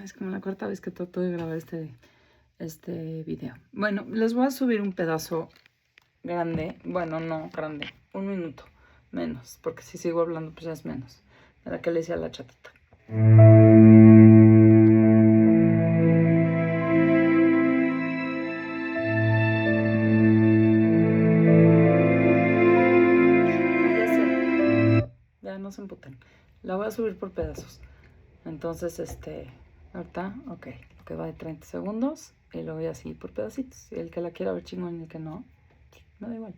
Es como la cuarta vez que trato de grabar este video. Bueno, les voy a subir un pedazo grande. Bueno, no grande. 1 minuto. Menos. Porque si sigo hablando, pues ya es menos. De la que le decía a la chatita. Ya sé. Ya no se emputen. La voy a subir por pedazos. Entonces, ahorita, ok, que va de 30 segundos y lo voy así por pedacitos. Y el que la quiera ver chingón y el que no, me da igual.